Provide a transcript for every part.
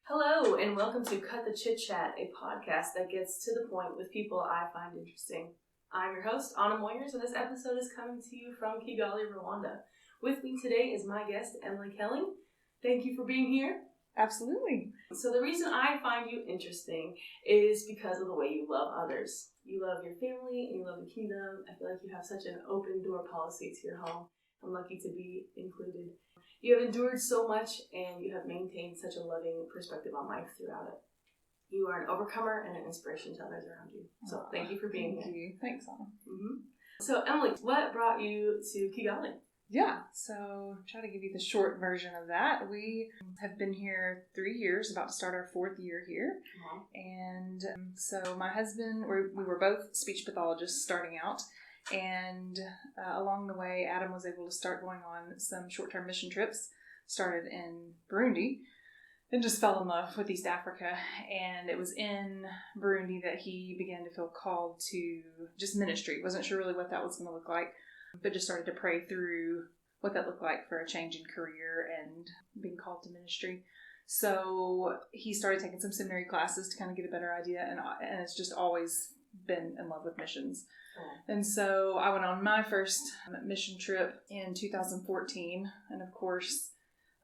Hello, and welcome to Cut the Chit Chat, a podcast that gets to the point with people I find interesting. I'm your host, Anna Moyers, and this episode is coming to you from Kigali, Rwanda. With me today is my guest, Emily Koelling. Thank you for being here. Absolutely. So the reason I find you interesting is because of the way you love others. You love your family and you love the kingdom. I feel like you have such an open door policy to your home. I'm lucky to be included. You have endured so much and you have maintained such a loving perspective on life throughout it. You are an overcomer and an inspiration to others around you. So thank you for being here. Thank you. Thanks, Anna. Mm-hmm. So Emily, what brought you to Kigali? Yeah, so try to give you the short version of that. We have been here 3 years, about to start our 4th year here. Wow. And so my husband, we were both speech pathologists starting out. And along the way, Adam was able to start going on some short-term mission trips, started in Burundi, and just fell in love with East Africa. And it was in Burundi that he began to feel called to just ministry. Wasn't sure really what that was going to look like, but just started to pray through what that looked like for a change in career and being called to ministry. So he started taking some seminary classes to kind of get a better idea, and it's just always been in love with missions. And so I went on my first mission trip in 2014, and of course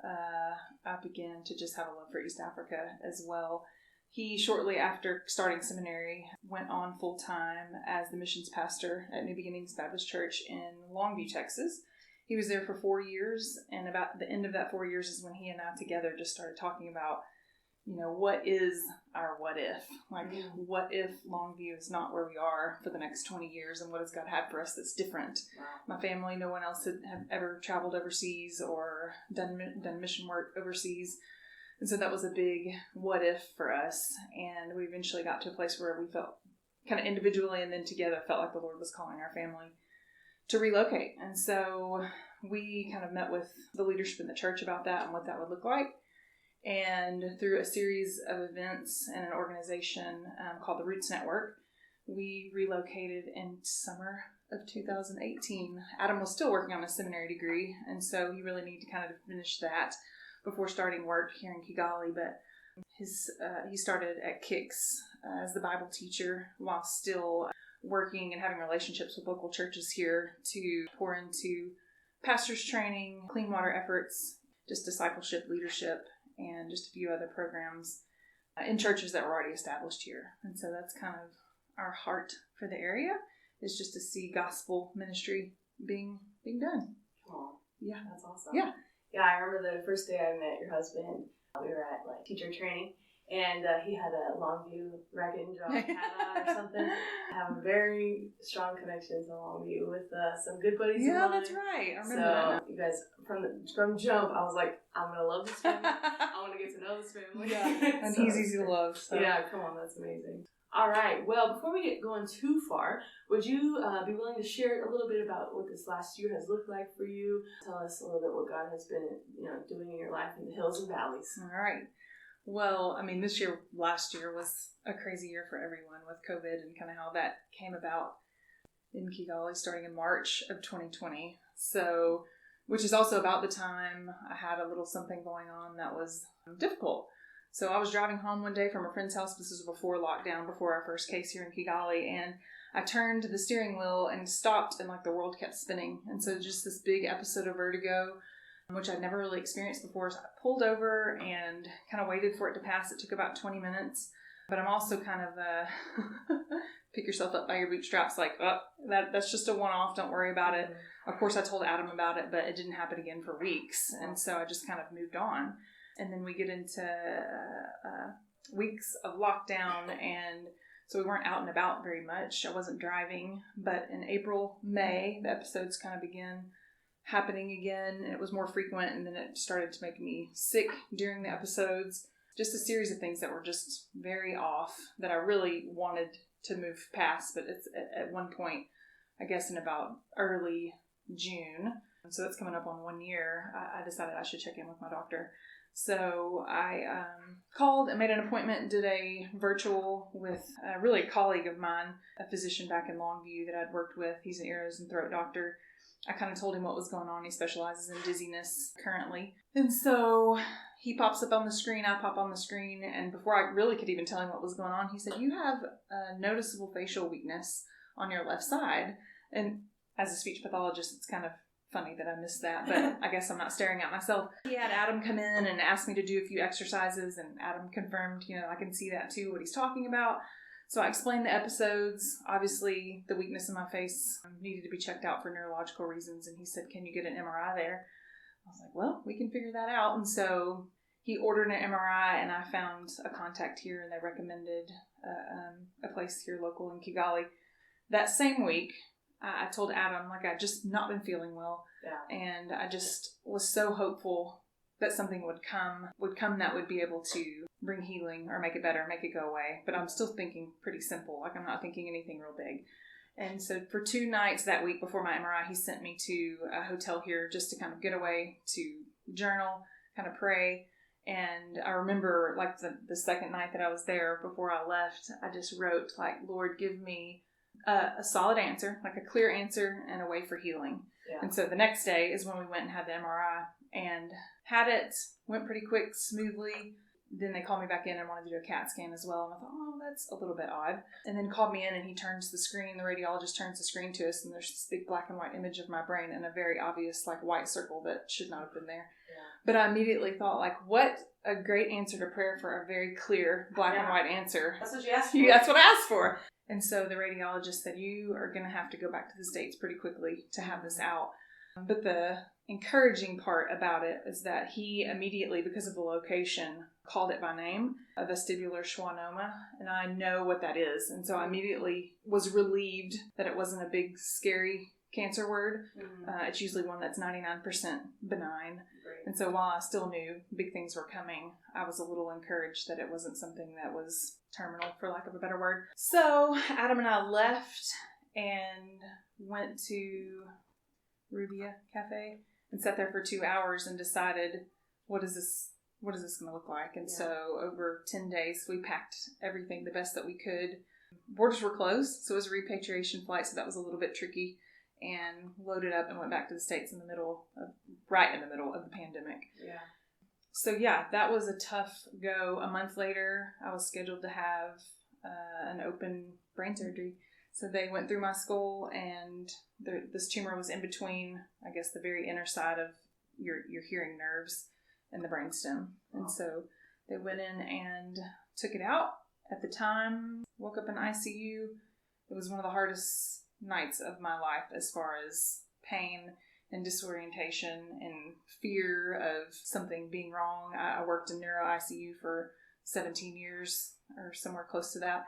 I began to just have a love for East Africa as well. He, shortly after starting seminary, went on full-time as the missions pastor at New Beginnings Baptist Church in Longview, Texas. He was there for 4 years, and about the end of that 4 years is when he and I together just started talking about, what is our what if? What if Longview is not where we are for the next 20 years, and what has God had for us that's different? Wow. My family, no one else had ever traveled overseas or done mission work overseas. And so that was a big what if for us. And we eventually got to a place where we felt kind of individually and then together felt like the Lord was calling our family to relocate. And so we kind of met with the leadership in the church about that and what that would look like. And through a series of events and an organization called the Roots Network, we relocated in summer of 2018. Adam was still working on a seminary degree, and so he really needed to kind of finish that before starting work here in Kigali. But he started at Kicks as the Bible teacher while still working and having relationships with local churches here to pour into pastors training, clean water efforts, just discipleship, leadership, and just a few other programs in churches that were already established here. And so that's kind of our heart for the area, is just to see gospel ministry being done. Oh, yeah. That's awesome. Yeah. Yeah, I remember the first day I met your husband. We were at teacher training, and he had a Longview racket and jock hat on or something. I have a very strong connection to Longview with some good buddies of mine. That's right. I remember that. You guys, from jump, I was like, I'm going to love this family. I want to get to know this family. Yeah, and he's easy to love. So. Yeah, come on, that's amazing. All right, well, before we get going too far, would you be willing to share a little bit about what this last year has looked like for you? Tell us a little bit what God has been, doing in your life in the hills and valleys. All right. Well, last year was a crazy year for everyone with COVID and kind of how that came about in Kigali starting in March of 2020. So, which is also about the time I had a little something going on that was difficult. So I was driving home one day from a friend's house. This was before lockdown, before our first case here in Kigali. And I turned the steering wheel and stopped, and the world kept spinning. And so just this big episode of vertigo, which I'd never really experienced before. So I pulled over and kind of waited for it to pass. It took about 20 minutes. But I'm also kind of pick yourself up by your bootstraps, that's just a one-off. Don't worry about it. Of course, I told Adam about it, but it didn't happen again for weeks. And so I just kind of moved on. And then we get into weeks of lockdown, and so we weren't out and about very much. I wasn't driving, but in April, May, the episodes kind of began happening again, and it was more frequent, and then it started to make me sick during the episodes. Just a series of things that were just very off that I really wanted to move past, but it's at one point, I guess in about early June, so that's coming up on 1 year, I decided I should check in with my doctor. So I called and made an appointment, did a virtual with a colleague of mine, a physician back in Longview that I'd worked with. He's an ears and throat doctor. I kind of told him what was going on. He specializes in dizziness currently. And so he pops up on the screen, I pop on the screen, and before I really could even tell him what was going on, he said, "You have a noticeable facial weakness on your left side." And as a speech pathologist, it's kind of funny that I missed that, but I guess I'm not staring at myself. He had Adam come in and asked me to do a few exercises, and Adam confirmed, I can see that too, what he's talking about. So I explained the episodes. Obviously, the weakness in my face needed to be checked out for neurological reasons, and he said, "Can you get an MRI there?" I was like, "Well, we can figure that out." And so he ordered an MRI, and I found a contact here, and they recommended a place here local in Kigali. That same week, I told Adam, I'd just not been feeling well. Yeah. And I just was so hopeful that something would come that would be able to bring healing or make it better, make it go away. But I'm still thinking pretty simple. I'm not thinking anything real big. And so for 2 nights that week before my MRI, he sent me to a hotel here just to kind of get away, to journal, kind of pray. And I remember the second night that I was there before I left, I just wrote "Lord, give me a solid answer, a clear answer, and a way for healing." Yeah. And so the next day is when we went and had the MRI and had it. Went pretty quick, smoothly. Then they called me back in and wanted to do a CAT scan as well. And I thought, oh, that's a little bit odd. And then called me in, and he turns the screen, the radiologist turns the screen to us, and there's this big black and white image of my brain and a very obvious white circle that should not have been there. Yeah. But I immediately thought, what a great answer to prayer for a very clear black and white answer. That's what you asked for. That's what I asked for. And so the radiologist said, "You are going to have to go back to the States pretty quickly to have this out." But the encouraging part about it is that he immediately, because of the location, called it by name, a vestibular schwannoma, and I know what that is. And so I immediately was relieved that it wasn't a big, scary cancer word. Mm-hmm. It's usually one that's 99% benign. Great. And so while I still knew big things were coming, I was a little encouraged that it wasn't something that was terminal, for lack of a better word. So Adam and I left and went to Rubia Cafe and sat there for 2 hours and decided, what is this going to look like? And so over 10 days, we packed everything the best that we could. Borders were closed, so it was a repatriation flight, so that was a little bit tricky, and loaded up and went back to the States right in the middle of the pandemic. Yeah. So that was a tough go. A month later, I was scheduled to have an open brain surgery. So they went through my skull, and this tumor was in between, I guess, the very inner side of your hearing nerves and the brainstem. And so they went in and took it out. At the time, woke up in ICU. It was one of the hardest nights of my life as far as pain and disorientation and fear of something being wrong. I worked in neuro ICU for 17 years or somewhere close to that.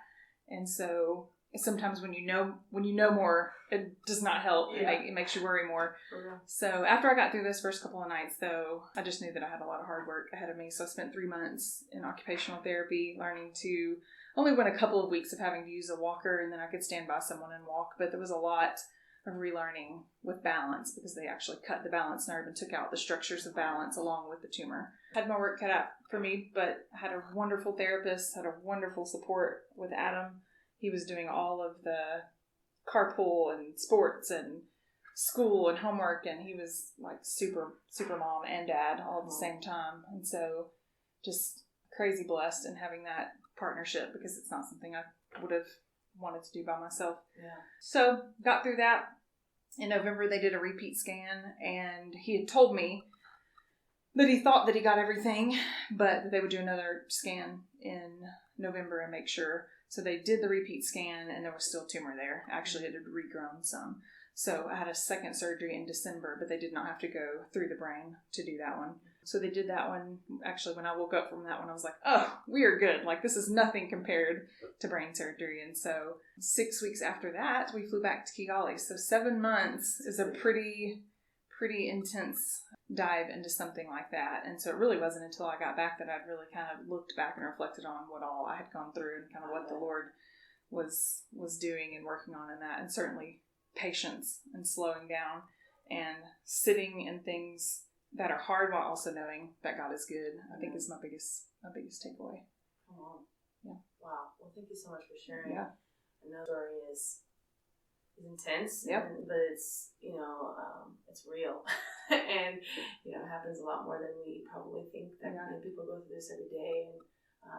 And so sometimes when you know more, it does not help. Yeah. It makes you worry more. Mm-hmm. So after I got through those first couple of nights, though, I just knew that I had a lot of hard work ahead of me. So I spent 3 months in occupational therapy, learning to only went a couple of weeks of having to use a walker, and then I could stand by someone and walk. But there was a lot of relearning with balance, because they actually cut the balance nerve and took out the structures of balance along with the tumor. Had my work cut out for me, but I had a wonderful therapist, had a wonderful support with Adam. He was doing all of the carpool and sports and school and homework, and he was super, super mom and dad all at the same time. And so just crazy blessed in having that partnership, because it's not something I would have wanted to do by myself. Yeah. So got through that. In November, they did a repeat scan, and he had told me that he thought that he got everything, but that they would do another scan in November and make sure. So they did the repeat scan, and there was still tumor there. Actually, it had regrown some. So I had a second surgery in December, but they did not have to go through the brain to do that one. So they did that one. Actually, when I woke up from that one, I was like, oh, we are good. This is nothing compared to brain surgery. And so 6 weeks after that, we flew back to Kigali. So 7 months is a pretty intense dive into something like that. And so it really wasn't until I got back that I'd really kind of looked back and reflected on what all I had gone through and kind of what the Lord was doing and working on in that. And certainly patience and slowing down and sitting in things that are hard while also knowing that God is good, I think is my biggest takeaway. Come on. Yeah. Wow. Well, thank you so much for sharing. Yeah. Another story is is intense. Yep. But it's, it's real. And, it happens a lot more than we probably think that people go through this every day. And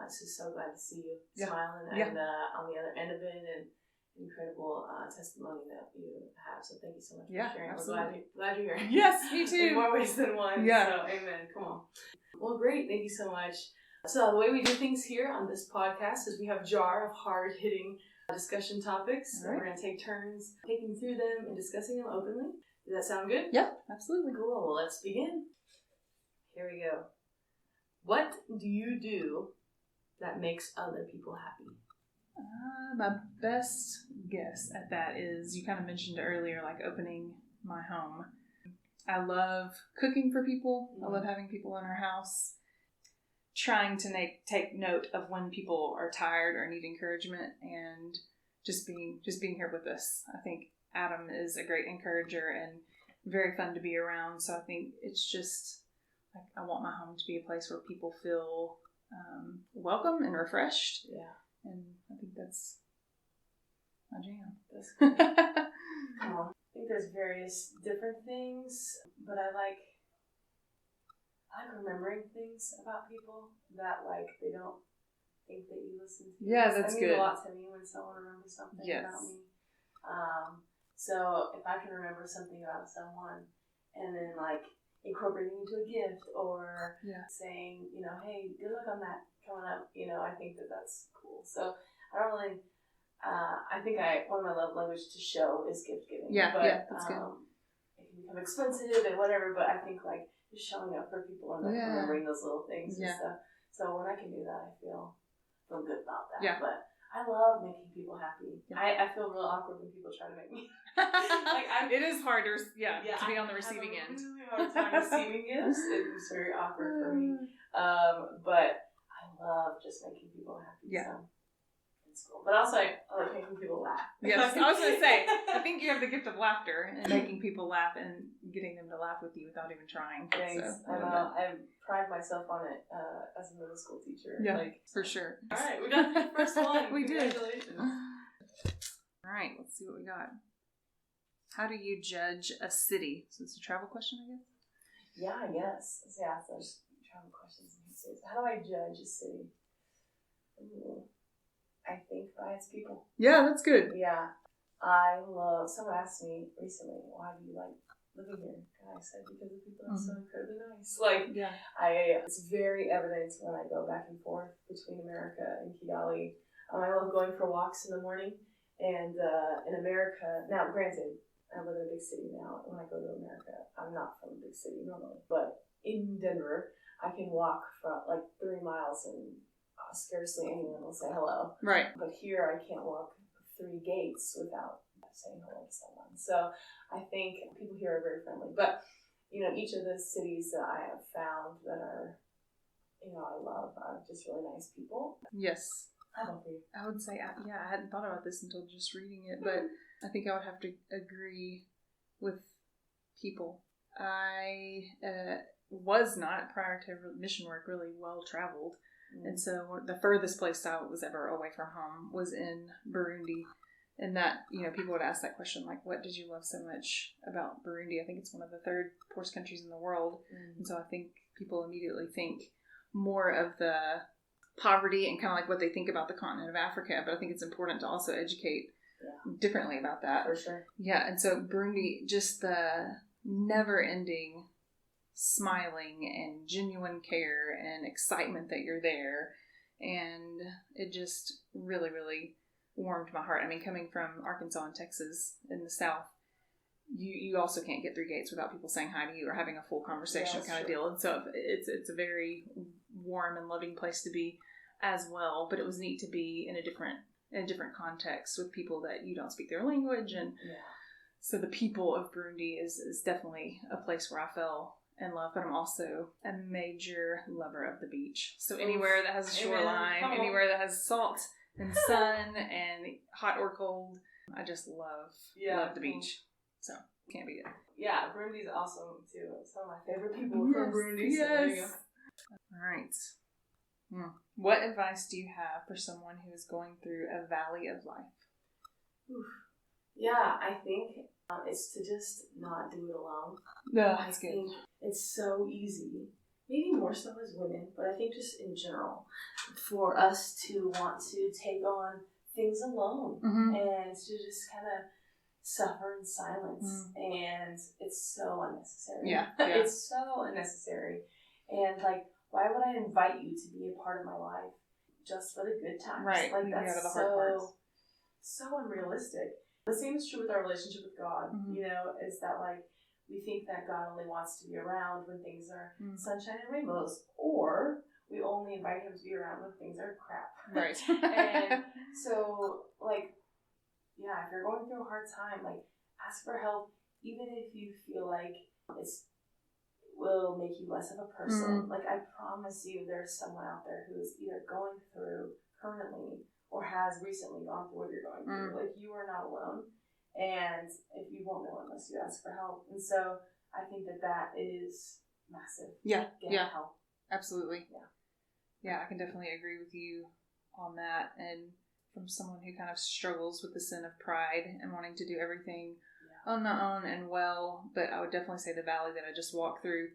it's just so glad to see you smiling and on the other end of it, and incredible testimony that you have. So thank you so much for sharing. Absolutely. We're glad you're here. Yes, me too. In more ways than one. Yeah. So amen. Come on. Well, great. Thank you so much. So the way we do things here on this podcast is we have a jar of hard-hitting discussion topics. Right. We're going to take turns taking through them and discussing them openly. Does that sound good? Yep, absolutely. Cool. Well, let's begin. Here we go. What do you do that makes other people happy? My best guess at that is, you kind of mentioned earlier, like opening my home. I love cooking for people. I love having people in our house. Trying to take note of when people are tired or need encouragement, and just being here with us. I think Adam is a great encourager and very fun to be around. So I think it's just like, I want my home to be a place where people feel welcome and refreshed. Yeah. And I think that's my jam. That's good. I think there's various different things, but I like remembering things about people that, like, they don't think that you listen to. Yeah, that's good. It means a lot to me when someone remembers something about me. So if I can remember something about someone and then, like, incorporating into a gift or saying, hey, good luck on that coming up, I think that that's cool. So I don't really, I think one of my love languages to show is gift giving. But, that's good. It can become expensive and whatever, but I think, like, just showing up for people and remembering those little things and stuff. So when I can do that, I feel good about that. Yeah. But I love making people happy. Yeah. I feel real awkward when people try to make me. It is harder, to be on the receiving end. I have a really hard time receiving gifts. It's very awkward for me. But I love just making people happy. Yeah. So it's cool. But also, I like making people laugh. Yes, I was going to say, I think you have the gift of laughter and making people laugh and getting them to laugh with you without even trying. Thanks. So, I pride myself on it as a middle school teacher. Yeah, for sure. All right, we got the first one. We did. Congratulations. All right, let's see what we got. How do you judge a city? So it's a travel question, I guess? Yeah, I guess. Let's ask those travel questions. How do I judge a city? Ooh. I think by its people. Yeah, that's good. Yeah. Someone asked me recently, why do you like living here? And I said, because the people are so incredibly nice. It's very evident when I go back and forth between America and Kigali. I love going for walks in the morning. And in America, now granted, I live in a big city now. When I go to America, I'm not from a big city normally. But in Denver, I can walk for like 3 miles and scarcely anyone will say hello. Right. But here I can't walk 3 gates without saying hello to someone. So I think people here are very friendly. But, each of the cities that I have found that are, I love are just really nice people. Yes. How about you? I would say, I hadn't thought about this until just reading it, but I think I would have to agree with people. I was not, prior to mission work, really well traveled. And so the furthest place I was ever away from home was in Burundi. And that, people would ask that question, like, what did you love so much about Burundi? I think it's one of the 3rd poorest countries in the world. And so I think people immediately think more of the poverty and kind of like what they think about the continent of Africa. But I think it's important to also educate differently about that. For sure. Yeah. And so Burundi, just the never-ending smiling and genuine care and excitement that you're there, and it just really, really warmed my heart. I mean, coming from Arkansas and Texas in the South, you also can't get through gates without people saying hi to you or having a full conversation kind of deal. And so it's a very warm and loving place to be as well. But it was neat to be in a different context with people that you don't speak their language, and so the people of Burundi is definitely a place where I fell in love, but I'm also a major lover of the beach. So anywhere that has a shoreline, anywhere that has salt and sun and hot or cold, I just love the beach. So can't beat it. Yeah, Burundi's awesome too. Some of my favorite people from Burundi. Yes. So there you go. All right. What advice do you have for someone who is going through a valley of life? Oof. Yeah, I think it's to just not do it alone. No, I think it's so easy, maybe more so as women, but I think just in general, for us to want to take on things alone and to just kind of suffer in silence. And it's so unnecessary. Yeah. It's so unnecessary. And like, why would I invite you to be a part of my life just for the good times? Right. Like, that's so unrealistic. The same is true with our relationship with God, is that like we think that God only wants to be around when things are sunshine and rainbows, or we only invite him to be around when things are crap. Right. And so like, yeah, if you're going through a hard time, like ask for help, even if you feel like it will make you less of a person. Like I promise you there's someone out there who is either going through currently or has recently gone through what you're going through. Like, you are not alone. And if you won't know unless you ask for help. And so I think that is massive. Yeah. Get help. Absolutely. Yeah, I can definitely agree with you on that. And from someone who kind of struggles with the sin of pride and wanting to do everything on my own and well, but I would definitely say the valley that I just walked through,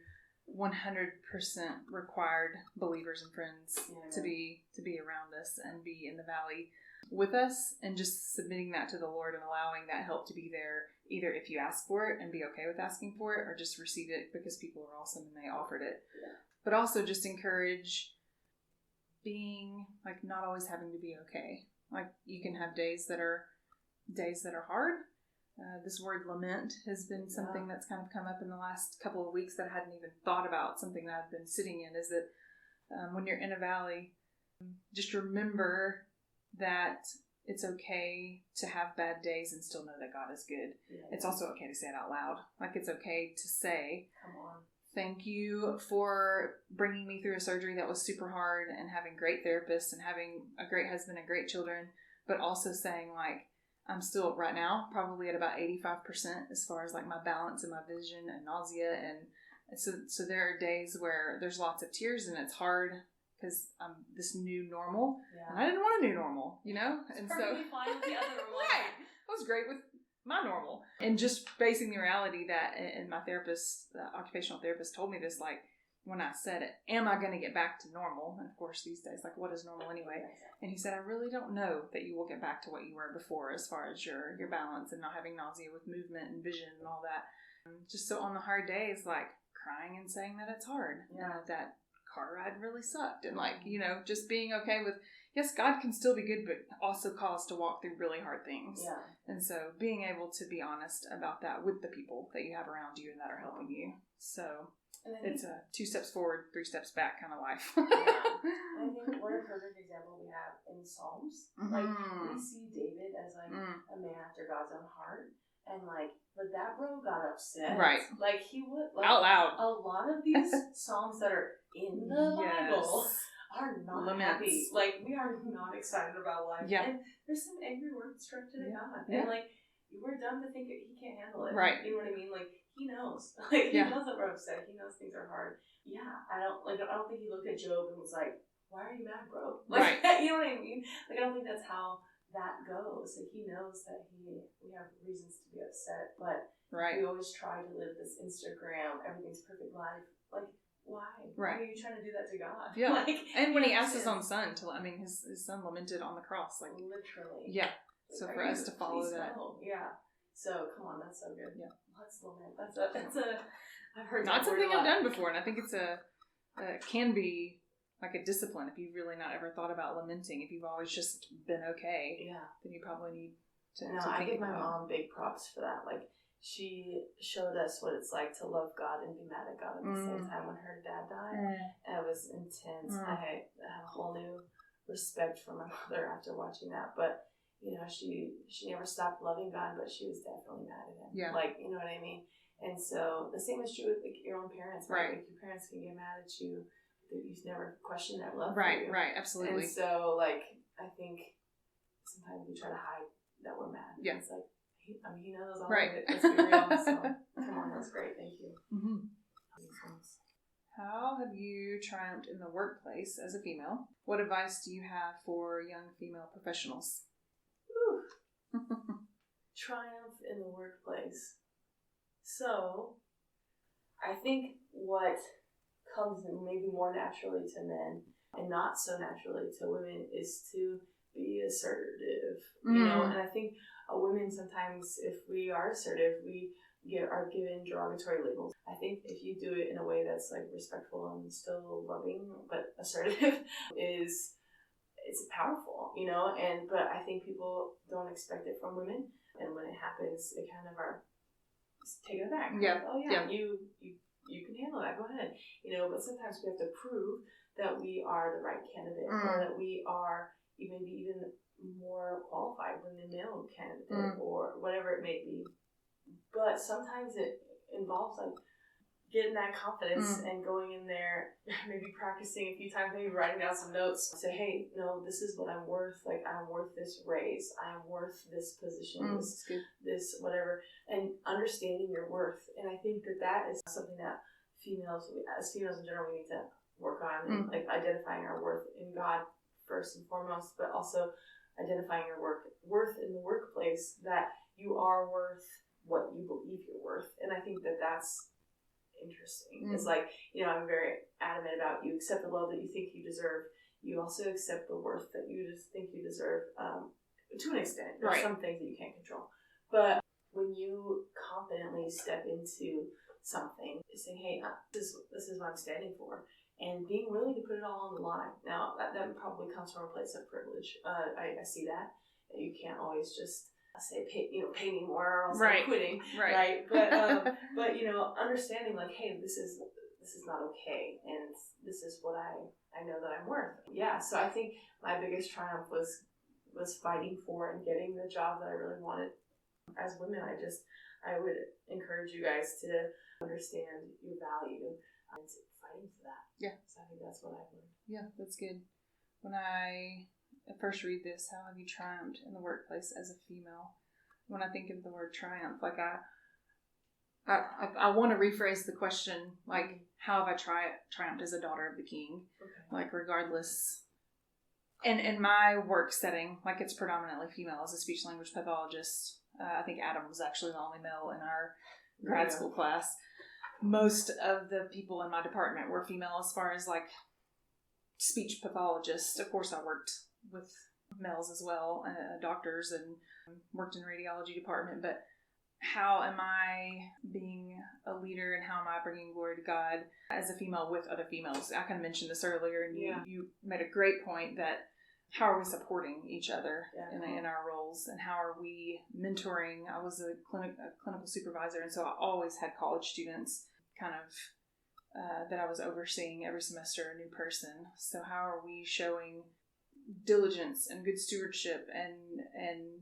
100% required believers and friends to be around us and be in the valley with us, and just submitting that to the Lord and allowing that help to be there, either if you ask for it and be okay with asking for it, or just receive it because people are awesome and they offered it. But also just encourage being like not always having to be okay. Like you can have days that are hard. This word lament has been something that's kind of come up in the last couple of weeks that I hadn't even thought about. Something that I've been sitting in is that when you're in a valley, just remember that it's okay to have bad days and still know that God is good. It's also okay to say it out loud. Like it's okay to say, "Come on, thank you for bringing me through a surgery that was super hard and having great therapists and having a great husband and great children," but also saying like, I'm still right now probably at about 85% as far as like my balance and my vision and nausea. And so there are days where there's lots of tears and it's hard because I'm this new normal and I didn't want a new normal, And so fine with the other normal. Right. I was great with my normal. And just facing the reality that, and my therapist, the occupational therapist told me this, like, when I said it, am I going to get back to normal? And of course, these days, like, what is normal anyway? And he said, I really don't know that you will get back to what you were before as far as your balance and not having nausea with movement and vision and all that. Just so on the hard days, like, crying and saying that it's hard. That car ride really sucked. And, like, just being okay with, yes, God can still be good, but also call us to walk through really hard things. And so being able to be honest about that with the people that you have around you and that are helping you. So it's a 2 steps forward, 3 steps back kind of life. I think what a perfect example we have in Psalms. Like, we see David as like a man after God's own heart. And like, but that bro got upset. Right. Like he would like out loud. A lot of these Psalms that are in the Bible are not happy. Like, we are not excited about life. And there's some angry words directed at God. And like, we're dumb to think he can't handle it. Right. You know what I mean? Like, he knows. Like, he knows that we're upset. He knows things are hard. Yeah. I don't think he looked at Job and was like, why are you mad, bro? Like, you know what I mean? Like, I don't think that's how that goes. Like, he knows that we have reasons to be upset, but we always try to live this Instagram, everything's perfect life. Like, why? Why are you trying to do that to God? Yeah. Like, and when he asked his own son to, his son lamented on the cross. Like, literally. Yeah. So for us to follow that. Yeah. So, come on, that's so good. Yeah. Let's lament. That's a, I've heard not something I've done before, and I think it's can be like a discipline if you've really not ever thought about lamenting. If you've always just been okay, then you probably need to think I give my about mom big props for that. Like, she showed us what it's like to love God and be mad at God at the same time when her dad died. And it was intense. I have a whole new respect for my mother after watching that. But, she never stopped loving God, but she was definitely mad at him. Yeah. Like, you know what I mean? And so the same is true with like your own parents. Right? Like, your parents can get mad at you. You've never questioned their love for you. Right, absolutely. And so, like, I think sometimes we try to hide that we're mad. Yeah. It's like, he knows all of it. Let's be real. So, come on, that's great. Thank you. How have you triumphed in the workplace as a female? What advice do you have for young female professionals? triumph in the workplace. So, I think what comes maybe more naturally to men and not so naturally to women is to be assertive, you know. And I think women sometimes, if we are assertive, we are given derogatory labels. I think if you do it in a way that's like respectful and still loving but assertive, it's powerful, you know. But I think people don't expect it from women, and when it happens, they kind of are taken aback. Yeah. Like, oh yeah, you can handle that. Go ahead, you know. But sometimes we have to prove that we are the right candidate, or that we are even more qualified than the male candidate, or whatever it may be. But sometimes it involves like getting that confidence and going in there, maybe practicing a few times, maybe writing down some notes. Say, hey, no, this is what I'm worth. Like, I'm worth this raise. I'm worth this position, this whatever. And understanding your worth. And I think that is something that as females in general, we need to work on. And, like, identifying our worth in God first and foremost, but also identifying your worth in the workplace, that you are worth what you believe you're worth. And I think that's interesting. It's like, you know, I'm very adamant about you accept the love that you think you deserve. You also accept the worth that you just think you deserve, to an extent. There's some things that you can't control. But when you confidently step into something, saying, hey, this is what I'm standing for, and being willing to put it all on the line. Now, that probably comes from a place of privilege. I see that. You can't always just say, pay me more, or else I'm quitting, right? But you know, understanding like, hey, this is not okay, and this is what I know that I'm worth. Yeah, so I think my biggest triumph was fighting for and getting the job that I really wanted. As women, I would encourage you guys to understand your value and fighting for that. Yeah, so I think that's what I've learned. Yeah, that's good. When I first read this, how have you triumphed in the workplace as a female? When I think of the word triumph, like I want to rephrase the question, like, how have I triumphed as a daughter of the King? Okay. Like, regardless. And in my work setting, like, it's predominantly female as a speech language pathologist. I think Adam was actually the only male in our grad school class. Most of the people in my department were female as far as like speech pathologists. Of course, I worked with males as well, doctors, and worked in radiology department. But how am I being a leader, and how am I bringing glory to God as a female with other females? I kind of mentioned this earlier, and you made a great point that how are we supporting each other in our roles, and how are we mentoring? I was a clinical supervisor, and so I always had college students kind of that I was overseeing every semester, a new person. So how are we showing diligence and good stewardship and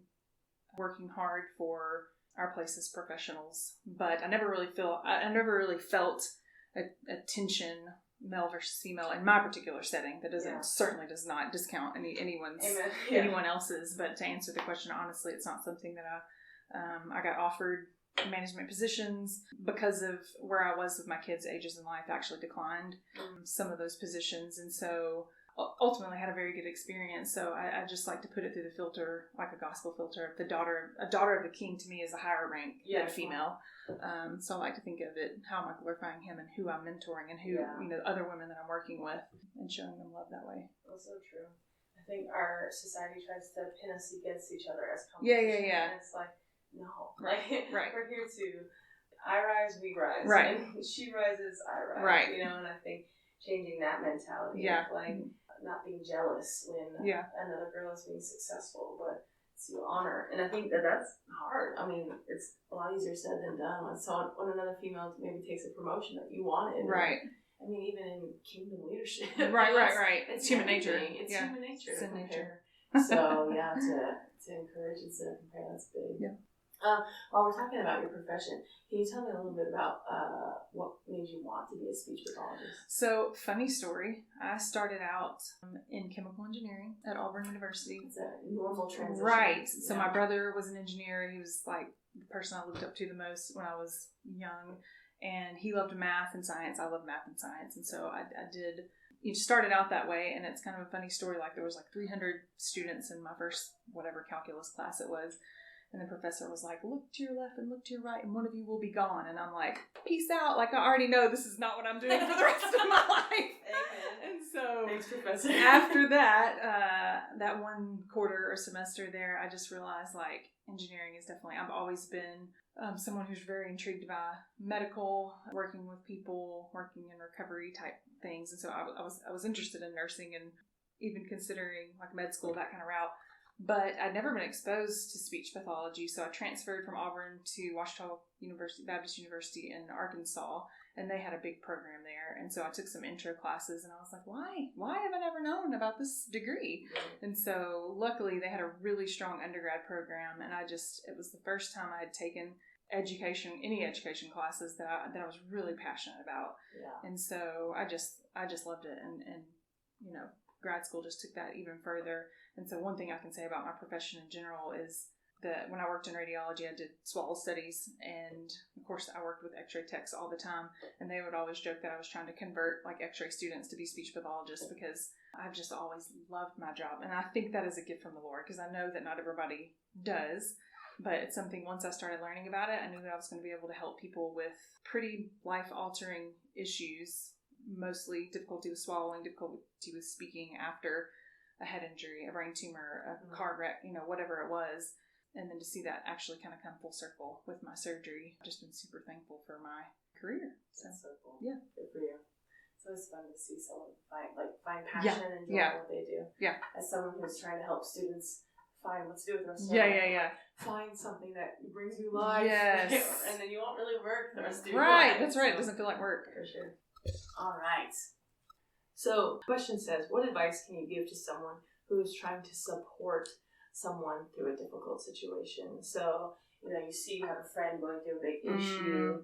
working hard for our place as professionals? But I never really felt a tension, male versus female, in my particular setting. That certainly does not discount anyone else's. But to answer the question honestly, it's not something that I got offered. Management positions because of where I was with my kids' ages in life. Actually declined some of those positions, and so ultimately had a very good experience. So I just like to put it through the filter, like a gospel filter. A daughter of the King to me is a higher rank than a female. So I like to think of it, how am I glorifying Him, and who I'm mentoring, and who other women that I'm working with, and showing them love that way. That's so true. I think our society tries to pin us against each other as competition. Yeah. And it's like, no, right. We're here to, I rise, we rise. Right. And she rises, I rise. Right. You know, and I think changing that mentality of like not being jealous when another girl is being successful, but to honor. And I think that's hard. I mean, it's a lot easier said than done. So when another female maybe takes a promotion that you wanted. Right. I mean, even in kingdom leadership. Right. It's human nature. It's human nature. It's in nature. So to encourage instead of compare, that's big. Yeah. While we're talking about your profession, can you tell me a little bit about what made you want to be a speech pathologist? So, funny story. I started out in chemical engineering at Auburn University. It's a normal transition. Right. So my brother was an engineer. He was like the person I looked up to the most when I was young. And he loved math and science. I love math and science. And so I did... You started out that way, and it's kind of a funny story. Like, there was like 300 students in my first whatever calculus class it was. And the professor was like, look to your left and look to your right, and one of you will be gone. And I'm like, peace out. Like, I already know this is not what I'm doing for the rest of my life. Amen. And so thanks, Professor. after that, that one quarter or semester there, I just realized, like, engineering is definitely, I've always been someone who's very intrigued by medical, working with people, working in recovery type things. And so I was interested in nursing and even considering like med school, that kind of route. But I'd never been exposed to speech pathology, so I transferred from Auburn to Ouachita University, Baptist University in Arkansas, and they had a big program there. And so I took some intro classes, and I was like, why have I never known about this degree? And so luckily they had a really strong undergrad program, and it was the first time I had taken any education classes that I was really passionate about. Yeah. And so I just loved it, and you know, grad school just took that even further. And so one thing I can say about my profession in general is that when I worked in radiology, I did swallow studies, and of course I worked with x-ray techs all the time, and they would always joke that I was trying to convert like x-ray students to be speech pathologists, because I've just always loved my job. And I think that is a gift from the Lord, because I know that not everybody does, but it's something, once I started learning about it, I knew that I was going to be able to help people with pretty life-altering issues, mostly difficulty with swallowing, difficulty with speaking after a head injury, a brain tumor, a car wreck, you know, whatever it was. And then to see that actually kind of come full circle with my surgery, I've just been super thankful for my career. So, that's so cool. Yeah. Good for you. So it's fun to see someone find passion and enjoy what they do. Yeah. As someone who's trying to help students find what to do with the rest of their life. Find something that brings you life. Yes. And then you won't really work the rest of your life. Right, that's right. So, it doesn't feel like work. For sure. All right. So, the question says, what advice can you give to someone who is trying to support someone through a difficult situation? So, you know, you see you have a friend going through a big issue.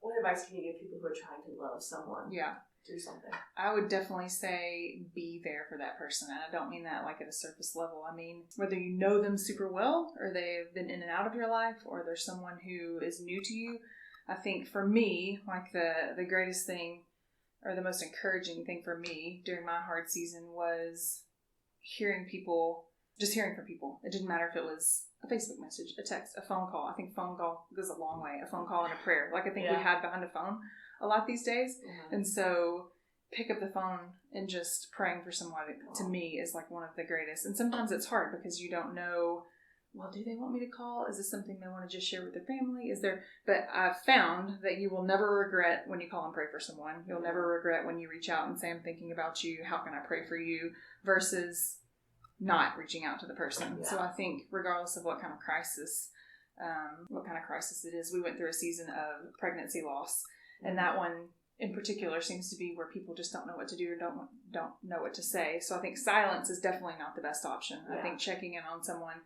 What advice can you give people who are trying to love someone? Yeah. Do something. I would definitely say be there for that person. And I don't mean that like at a surface level. I mean, whether you know them super well, or they've been in and out of your life, or there's someone who is new to you. I think for me, like the greatest thing, or the most encouraging thing for me during my hard season, was hearing from people. It didn't matter if it was a Facebook message, a text, a phone call. I think a phone call goes a long way. A phone call and a prayer. Like I think we hide behind a phone a lot these days. Mm-hmm. And so pick up the phone and just praying for someone, to me, is like one of the greatest. And sometimes it's hard because you don't know, well, do they want me to call? Is this something they want to just share with their family? But I've found that you will never regret when you call and pray for someone. You'll never regret when you reach out and say, I'm thinking about you. How can I pray for you? Versus not reaching out to the person. Yeah. So I think regardless of what kind of crisis it is, we went through a season of pregnancy loss. And that one in particular seems to be where people just don't know what to do or don't know what to say. So I think silence is definitely not the best option. Yeah. I think checking in on someone,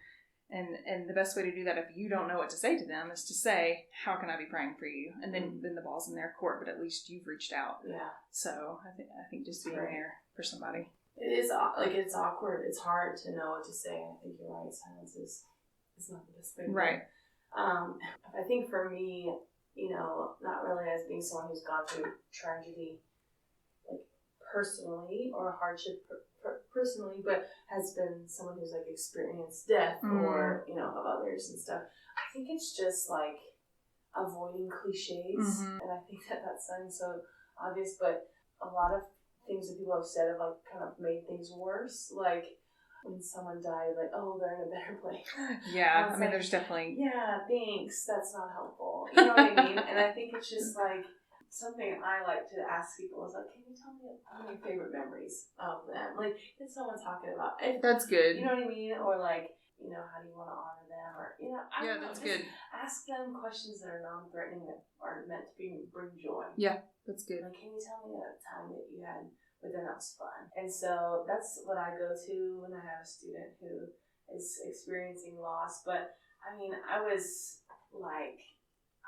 and the best way to do that if you don't know what to say to them is to say, how can I be praying for you? And then the ball's in their court, but at least you've reached out. Yeah. So I think just being there for somebody. It is it's awkward. It's hard to know what to say. I think you're right. Silence is not the best thing. Right. I think for me, you know, not really as being someone who's gone through tragedy, like personally, or hardship personally, but has been someone who's like experienced death or, you know, of others and stuff. I think it's just like avoiding cliches. Mm-hmm. And I think that sounds so obvious, but a lot of things that people have said have like kind of made things worse. Like when someone died, like, oh, they're in a better place. Yeah, I mean, there's definitely... Yeah, thanks. That's not helpful. You know what I mean? And I think it's just like something I like to ask people is like, can you tell me your favorite memories of them? Like, if someone's talking about... That's good. You know what I mean? Or like, you know, how do you want to honor them? Or, you know, I don't know. That's good. Ask them questions that are non-threatening, that are meant to bring joy. Yeah, that's good. Like, can you tell me a time that you had... But then that was fun. And so that's what I go to when I have a student who is experiencing loss. But I mean, I was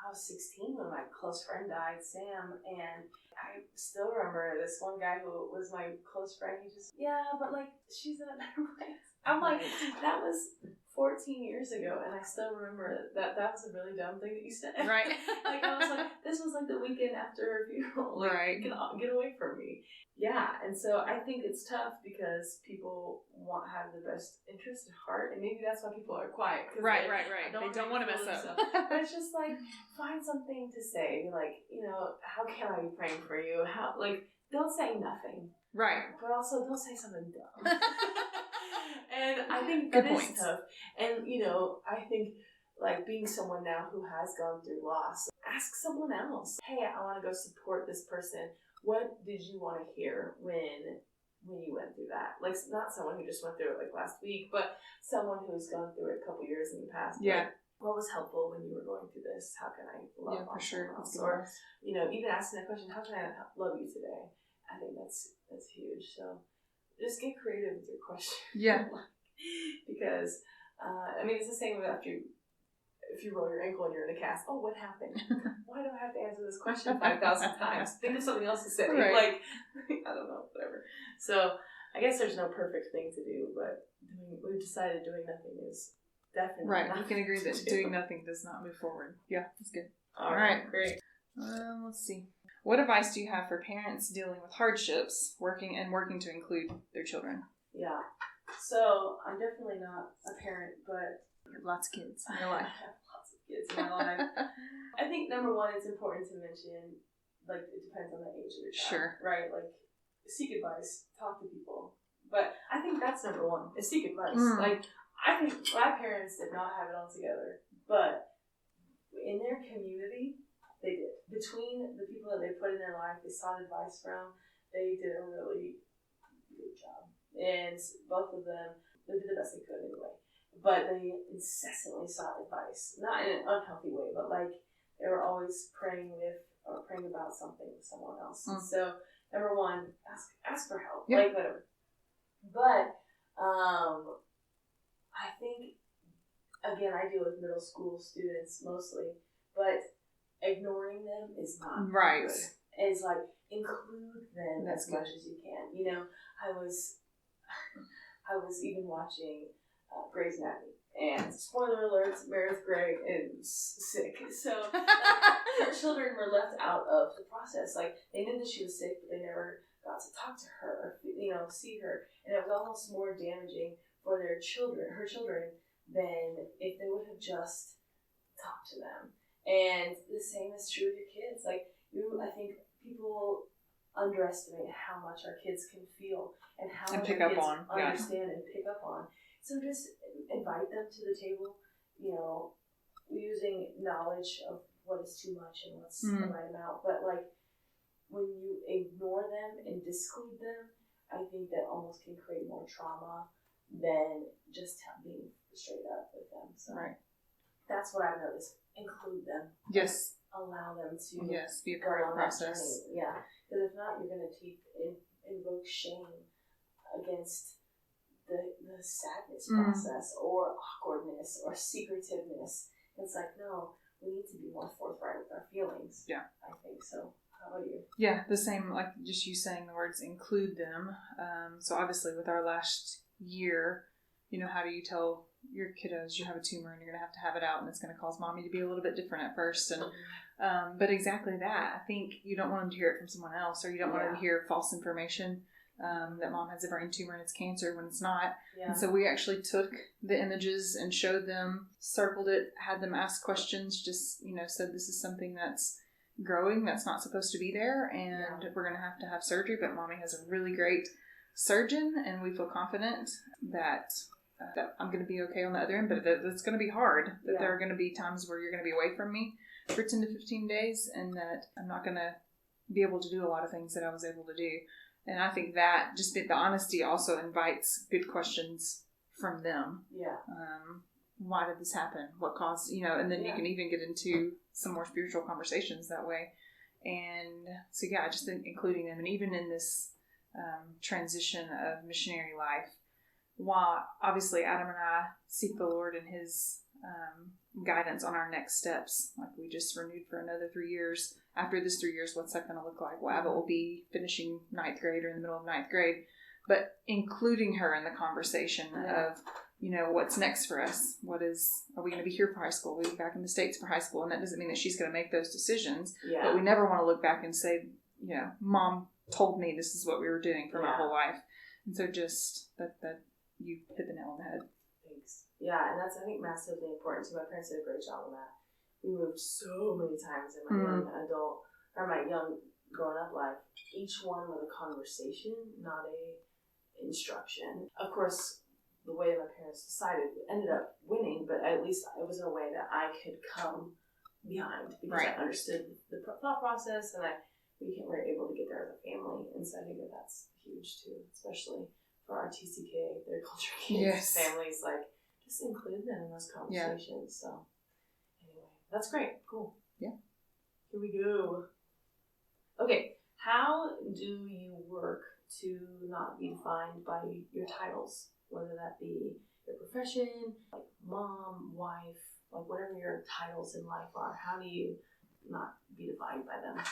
16 when my close friend died, Sam, and I still remember this one guy who was my close friend. He just, but like, she's in a better place. I'm like, that was 14 years ago, and I still remember that was a really dumb thing that you said. Right. Like, I was like, this was like the weekend after her funeral. Like, right. Get away from me. Yeah, and so I think it's tough because people have the best interest at heart, and maybe that's why people are quiet. Right. They don't want to mess up. But it's just like, find something to say. Be like, how can I be praying for you? Don't say nothing. Right. But also, don't say something dumb. And I think Good that points. is tough. And, I think, like, being someone now who has gone through loss, ask someone else. Hey, I want to go support this person. What did you want to hear when you went through that? Like, not someone who just went through it, like, last week, but someone who's gone through it a couple years in the past. Yeah. Like, what was helpful when you were going through this? How can I love for sure. else? Or, even asking that question, how can I love you today? I think that's huge. So just get creative with your question. Yeah. Because, it's the same if you roll your ankle and you're in a cast. Oh, what happened? Why do I have to answer this question 5,000 times? Think of something else to say. Right. Like, I don't know, whatever. So I guess there's no perfect thing to do, but we've decided doing nothing is definitely right. We can agree that doing nothing does not move forward. Yeah, that's good. All right, great. Let's see. What advice do you have for parents dealing with hardships, working to include their children? Yeah. So I'm definitely not a parent, but you have lots of kids in your life. I have lots of kids in my life. I think number one, it's important to mention, like, it depends on the age of your child. Sure. Right? Like, seek advice, talk to people. But I think that's number one, is seek advice. Like, I think my parents did not have it all together, but in their community, they did. Between the people that they put in their life, they sought advice from, they did a really good job. And both of them, they did the best they could anyway. But they incessantly sought advice. Not in an unhealthy way, but like they were always praying about something with someone else. So, number one, ask for help. Yeah. Like, whatever. But I think, again, I deal with middle school students mostly, but ignoring them is not right. good. It's like, include them as much as you can. I was even watching Grey's Anatomy, and spoiler alerts, Meredith Grey is sick. So her children were left out of the process. Like, they knew that she was sick, but they never got to talk to her, see her. And it was almost more damaging for her children, than if they would have just talked to them. And the same is true with your kids. Like, I think people underestimate how much our kids can feel and how much our kids understand and pick up on. So just invite them to the table, using knowledge of what is too much and what's the right amount. But like, when you ignore them and disclude them, I think that almost can create more trauma than just being straight up with them. So that's what I've noticed. Include them. Yes. Allow them to be a part of the process. Yeah. Because if not, you're going to invoke shame against the sadness process or awkwardness or secretiveness. It's like, no, we need to be more forthright with our feelings. Yeah. I think so. How about you? Yeah, the same, like just you saying the words include them. So obviously with our last year, how do you tell your kiddos you have a tumor and you're going to have it out and it's going to cause mommy to be a little bit different at first. And but exactly that. I think you don't want them to hear it from someone else, or you don't want them to hear false information that mom has a brain tumor and it's cancer when it's not. Yeah. And so we actually took the images and showed them, circled it, had them ask questions, just, said this is something that's growing, that's not supposed to be there, and we're going to have surgery, but mommy has a really great surgeon and we feel confident that I'm going to be okay on the other end, but it's going to be hard, that there are going to be times where you're going to be away from me for 10 to 15 days and that I'm not going to be able to do a lot of things that I was able to do. And I think that just the honesty also invites good questions from them. Yeah. Why did this happen? What caused, and then you can even get into some more spiritual conversations that way. And so, I just think including them, and even in this transition of missionary life, while obviously Adam and I seek the Lord and His guidance on our next steps, like we just renewed for another 3 years. After this 3 years, what's that going to look like? Well, Abbott will be finishing 9th grade or in the middle of 9th grade, but including her in the conversation of what's next for us? Are we going to be here for high school? Are we back in the States for high school? And that doesn't mean that she's going to make those decisions. Yeah. But we never want to look back and say, Mom told me this is what we were doing for my whole life. And so just that you hit the nail on the head. Thanks. Yeah, and that's, I think, massively important too. My parents did a great job on that. We moved so many times in my young growing up life. Each one was a conversation, not a instruction. Of course, the way my parents decided ended up winning, but at least it was in a way that I could come behind because I understood the thought process, and we were able to get there as a family. And so I think that's huge too, especially for our TCK, their culture kids families. Like, just include them in those conversations. Yeah. So anyway, that's great. Cool. Yeah. Here we go. Okay, how do you work to not be defined by your titles, whether that be your profession, like mom, wife, like whatever your titles in life are? How do you not be defined by them?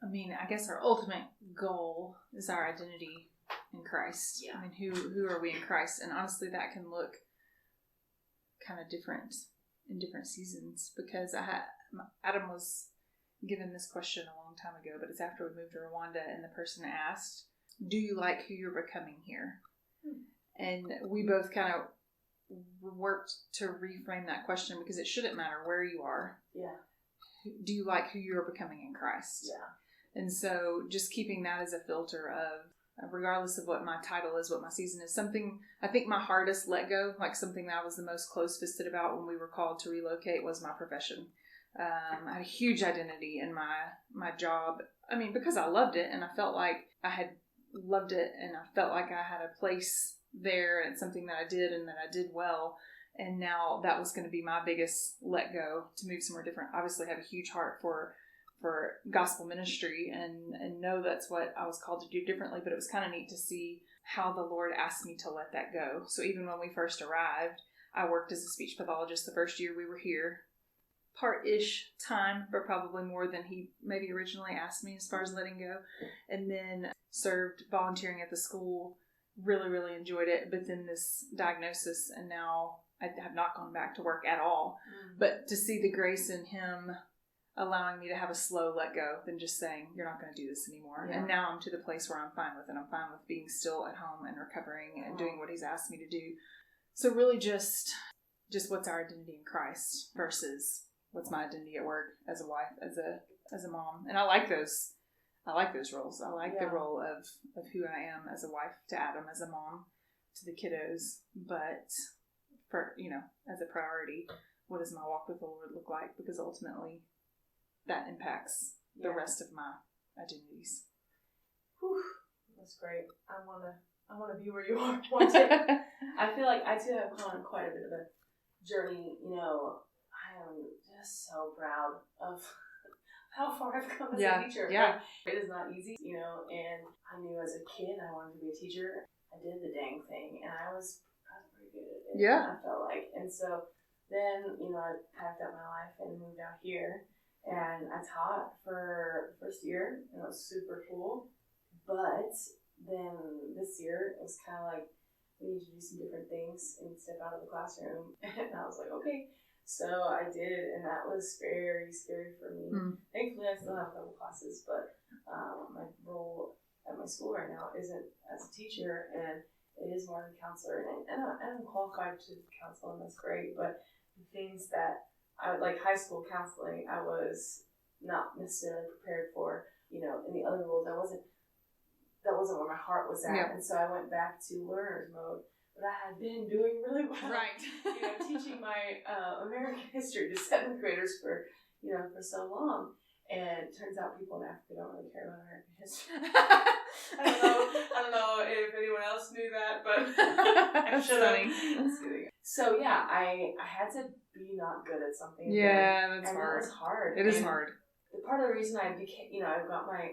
I mean, I guess our ultimate goal is our identity in Christ. Yeah. I mean, who are we in Christ? And honestly, that can look kind of different in different seasons, because Adam was given this question a long time ago, but it's after we moved to Rwanda, and the person asked, do you like who you're becoming here? And we both kind of worked to reframe that question, because it shouldn't matter where you are. Yeah. Do you like who you're becoming in Christ? Yeah. And so just keeping that as a filter of, regardless of what my title is, what my season is, something, I think my hardest let go, like something that I was the most close-fisted about when we were called to relocate, was my profession. I had a huge identity in my job. I mean, because I loved it, and I felt like I had loved it, and I felt like I had a place there, and it's something that I did and that I did well. And now that was going to be my biggest let go, to move somewhere different. Obviously, I have a huge heart for gospel ministry and know that's what I was called to do differently. But it was kind of neat to see how the Lord asked me to let that go. So even when we first arrived, I worked as a speech pathologist the first year we were here. Part-ish time, but probably more than he maybe originally asked me as far as letting go. And then served volunteering at the school. Really, really enjoyed it. But then this diagnosis, and now I have not gone back to work at all. But to see the grace in him allowing me to have a slow let go than just saying, you're not going to do this anymore. Yeah. And now I'm to the place where I'm fine with it. I'm fine with being still at home and recovering and doing what he's asked me to do. So really just what's our identity in Christ versus what's my identity at work, as a wife, as a mom. And I like those roles. I like the role of who I am as a wife to Adam, as a mom to the kiddos. But for, as a priority, what does my walk with the Lord look like? Because ultimately that impacts the rest of my identities. Whew, that's great. I want to be where you are one day. I feel like I too have gone on quite a bit of a journey. I am just so proud of how far I've come as a teacher. Yeah. It is not easy, and I knew as a kid I wanted to be a teacher. I did the dang thing, and I was pretty good at it. Yeah. I felt like. And so then, I packed up my life and moved out here, and I taught for the first year, and it was super cool. But then this year, it was kind of like, we need to do some different things and step out of the classroom. And I was like, okay. So I did, and that was very scary for me. Thankfully, I still have a couple classes, but my role at my school right now isn't as a teacher, and it is more as a counselor. And I'm qualified to counsel, and that's great. But the things that like high school counseling, I was not necessarily prepared for. In the other roles, that wasn't where my heart was at, and so I went back to learner's mode. But I had been doing really well, right? Teaching my American history to 7th graders for so long, and it turns out people in Africa don't really care about American history. I don't know if anyone else knew that, but I should have. So I had to be not good at something. Yeah, that's hard. It was hard. It is hard. Part of the reason I became, I got my,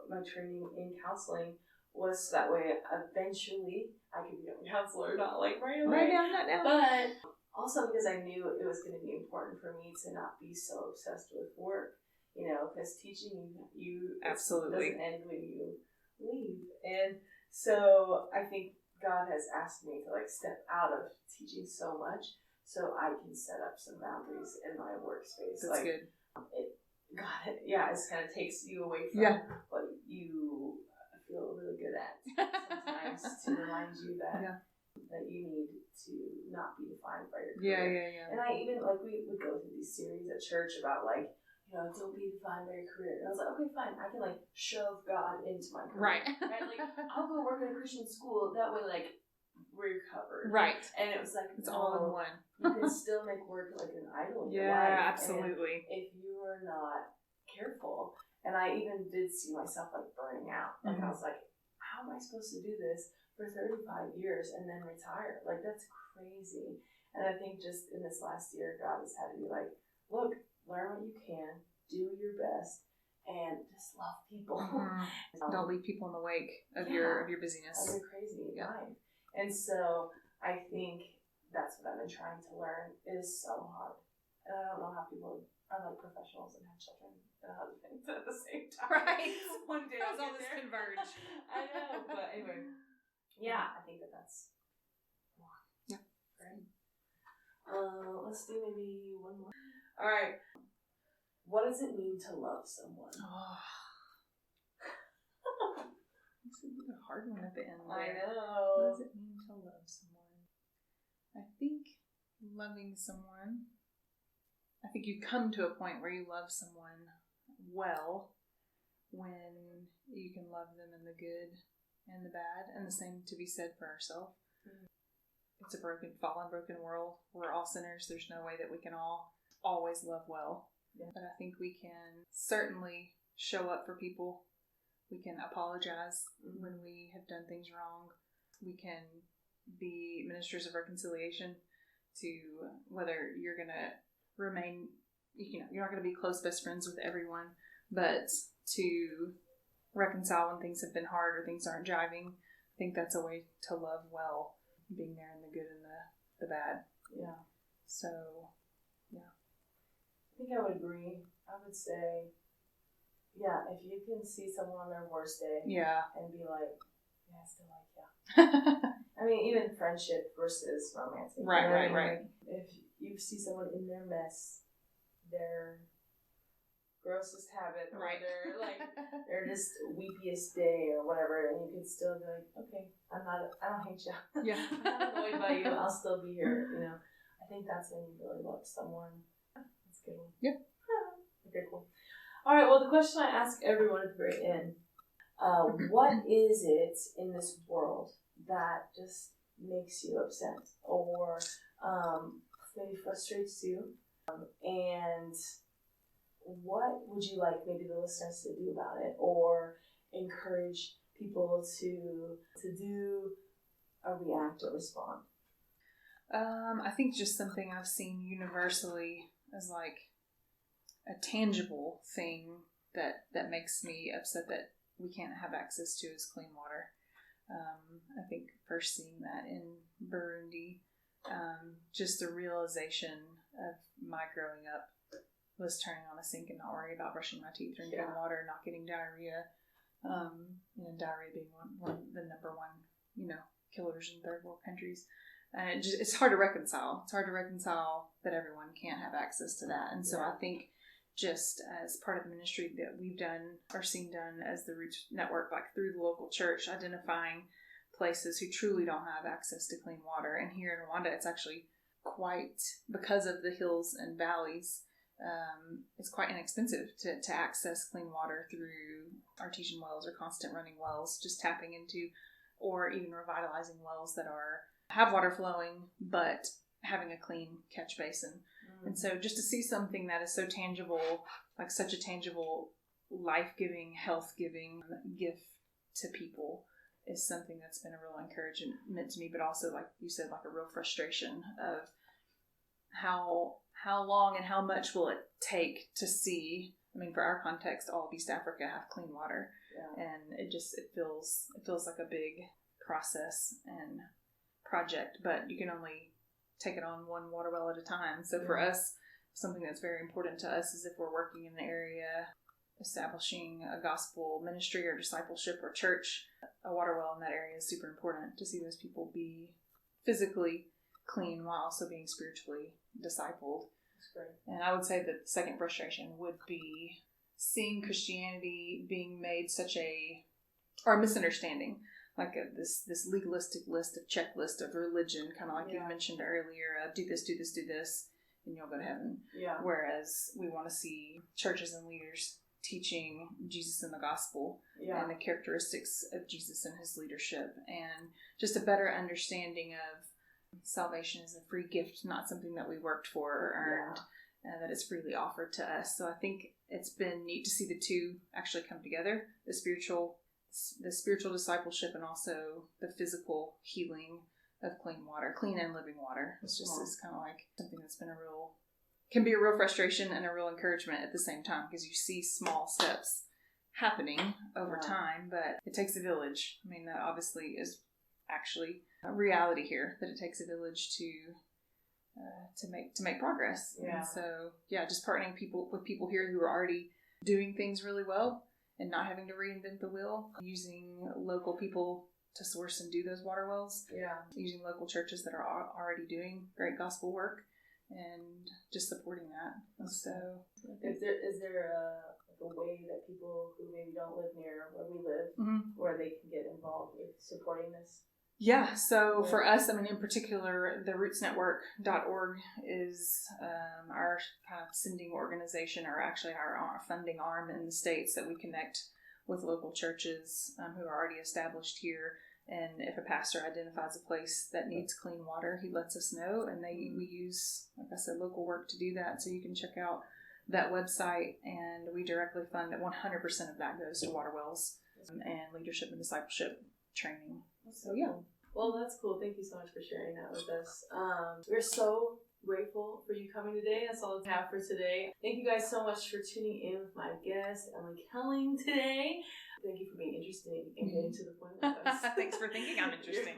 my training in counseling was so that way eventually I could be a counselor, not like right away. Not now. But also because I knew it was going to be important for me to not be so obsessed with work, because teaching you absolutely doesn't end when you leave. And so I think God has asked me to like step out of teaching so much so I can set up some boundaries in my workspace. That's like, good. It kind of takes you away from what you feel really good at sometimes to remind you that that you need to not be defined by your career. Yeah. And I even, like, we would go through these series at church about, like, don't be defined by your career. And I was like, okay, fine. I can, like, shove God into my career. Right? Like, I'll go work at a Christian school. That way, like, we're covered. Right. And it was like, it's all in one. You can still make work, like, an idol in your life. Yeah, absolutely. And if you are not careful, and I even did see myself, like, burning out. Like, I was like, how am I supposed to do this for 35 years and then retire? Like, that's crazy. And I think just in this last year, God has had to be like, look, learn what you can, do your best, and just love people. Don't leave people in the wake of your busyness. Of your crazy life. And so I think that's what I've been trying to learn. It is so hard. And I don't know how people are like professionals and have children and husbands at the same time. Right. One day I'll all this converge. I know, but anyway. Yeah, I think that's more. Yeah. Right. Let's do maybe one more. All right. What does it mean to love someone? Oh. This is a hard one at the end. I know. What does it mean to love someone? I think loving someone, I think you come to a point where you love someone well when you can love them in the good and the bad, and the same to be said for ourselves. It's a fallen, broken world. We're all sinners. There's no way that we can all always love well. Yeah. But I think we can certainly show up for people. We can apologize when we have done things wrong. We can be ministers of reconciliation to whether you're going to remain, you're not going to be close best friends with everyone, but to reconcile when things have been hard or things aren't jiving. I think that's a way to love well, being there in the good and the bad. Yeah. So, yeah. I think I would agree. I would say, yeah, if you can see someone on their worst day and be like, yeah, I still like you. I mean, even friendship versus romantic. Right. Like, if you see someone in their mess, their grossest habit, or their just weepiest day or whatever, and you can still be like, okay, I don't hate you. Yeah. I'm not annoyed by you. I'll still be here. I think that's when you really love someone. That's a good one. Yep. Okay, cool. All right. Well, the question I ask everyone at the very end: what is it in this world that just makes you upset, or maybe frustrates you, and what would you like maybe the listeners to do about it, or encourage people to do or react or respond? I think just something I've seen universally as like a tangible thing that makes me upset that we can't have access to is clean water. I think first seeing that in Burundi, just the realization of my growing up was turning on a sink and not worrying about brushing my teeth, drinking water, not getting diarrhea. Diarrhea being one of the number one, killers in third world countries. And it's hard to reconcile. It's hard to reconcile that everyone can't have access to that. And so I think just as part of the ministry that we've done or seen done as the Roots Network, like through the local church, identifying places who truly don't have access to clean water. And here in Rwanda, it's actually quite, because of the hills and valleys, it's quite inexpensive to access clean water through artesian wells or constant running wells, just tapping into, or even revitalizing wells that have water flowing, but having a clean catch basin. And so just to see something that is so tangible, like such a tangible, life-giving, health-giving gift to people is something that's been a real encouragement to me, but also, like you said, like a real frustration of how long and how much will it take to see, for our context, all of East Africa have clean water. Yeah. And it feels like a big process and project, but you can only take it on one water well at a time. So for us, something that's very important to us is if we're working in the area establishing a gospel ministry or discipleship or church, a water well in that area is super important to see those people be physically clean while also being spiritually discipled. That's great. And I would say that the second frustration would be seeing Christianity being made or a misunderstanding, like this legalistic list of checklist of religion, kind of like you mentioned earlier, do this, and you'll go to heaven. Yeah. Whereas we want to see churches and leaders teaching Jesus and the gospel and the characteristics of Jesus and his leadership, and just a better understanding of salvation is a free gift, not something that we worked for or earned, and that it's freely offered to us. So I think it's been neat to see the two actually come together, the spiritual discipleship and also the physical healing of clean and living water. It's kind of like something that's been can be a real frustration and a real encouragement at the same time, because you see small steps happening over time, but it takes a village. I mean, that obviously is actually a reality here, that it takes a village to make progress. Yeah. And so, just partnering with people here who are already doing things really well and not having to reinvent the wheel, using local people to source and do those water wells, using local churches that are already doing great gospel work, and just supporting that. So, is there a way that people who maybe don't live near where we live, where they can get involved with supporting this? Yeah, so for us, I mean, in particular, the rootsnetwork.org is our kind of sending organization, or actually our funding arm in the States, that we connect with local churches who are already established here. And if a pastor identifies a place that needs clean water, he lets us know, and we use, like I said, local work to do that. So you can check out that website, and we directly fund it. 100% of that goes to water wells and leadership and discipleship training. So well, that's cool. Thank you so much for sharing that with us. We're so grateful for you coming today. That's all we have for today. Thank you guys so much for tuning in with my guest, Emily Koelling, today. Thank you for being interesting and getting to the point with us. Thanks for thinking I'm interesting.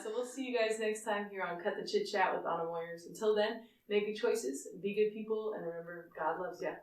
So we'll see you guys next time here on Cut the Chit Chat with Autumn Warriors. Until then, make good choices, be good people, and remember, God loves you.